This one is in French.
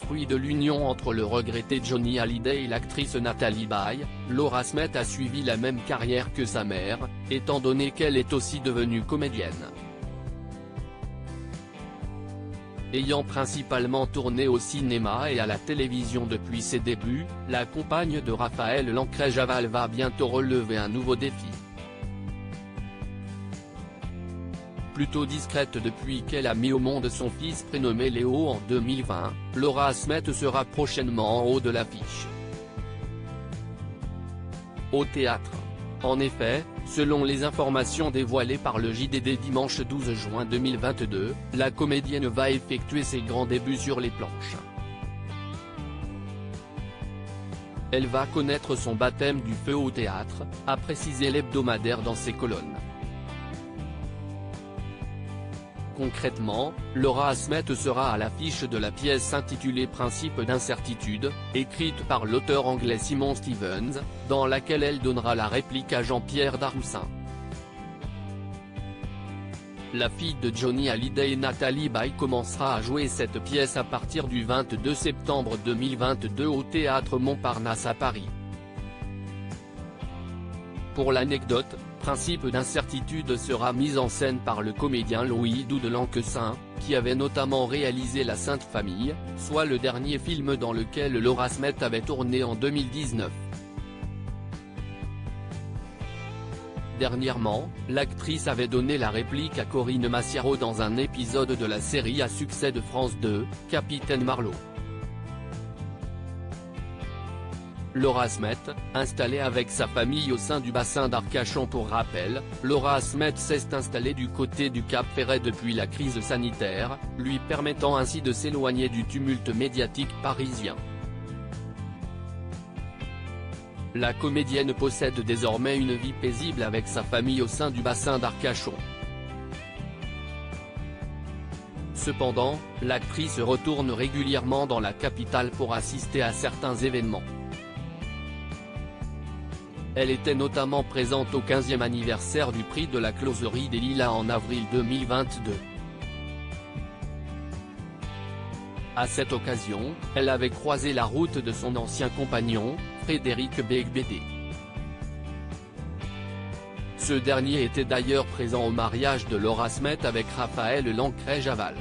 Fruit de l'union entre le regretté Johnny Hallyday et l'actrice Natalie Baye, Laura Smith a suivi la même carrière que sa mère, étant donné qu'elle est aussi devenue comédienne. Ayant principalement tourné au cinéma et à la télévision depuis ses débuts, la compagne de Raphaël Lancret-Javal va bientôt relever un nouveau défi. Plutôt discrète depuis qu'elle a mis au monde son fils prénommé Léo en 2020, Laura Smith sera prochainement en haut de l'affiche. Au théâtre. En effet, selon les informations dévoilées par le JDD dimanche 12 juin 2022, la comédienne va effectuer ses grands débuts sur les planches. Elle va connaître son baptême du feu au théâtre, a précisé l'hebdomadaire dans ses colonnes. Concrètement, Laura Smith sera à l'affiche de la pièce intitulée Principe d'incertitude, écrite par l'auteur anglais Simon Stevens, dans laquelle elle donnera la réplique à Jean-Pierre Daroussin. La fille de Johnny Hallyday, Natalie Baye, commencera à jouer cette pièce à partir du 22 septembre 2022 au Théâtre Montparnasse à Paris. Pour l'anecdote, Principe d'incertitude sera mise en scène par le comédien Louis Doux de Lanquessin, qui avait notamment réalisé La Sainte Famille, soit le dernier film dans lequel Laura Smith avait tourné en 2019. Dernièrement, l'actrice avait donné la réplique à Corinne Massiaro dans un épisode de la série à succès de France 2, Capitaine Marlowe. Laura Smith, installée avec sa famille au sein du bassin d'Arcachon. Pour rappel, Laura Smith s'est installée du côté du Cap Ferret depuis la crise sanitaire, lui permettant ainsi de s'éloigner du tumulte médiatique parisien. La comédienne possède désormais une vie paisible avec sa famille au sein du bassin d'Arcachon. Cependant, l'actrice retourne régulièrement dans la capitale pour assister à certains événements. Elle était notamment présente au 15e anniversaire du prix de la Closerie des Lilas en avril 2022. À cette occasion, elle avait croisé la route de son ancien compagnon, Frédéric Beigbeder. Ce dernier était d'ailleurs présent au mariage de Laura Smith avec Raphaël Lancret-Javal.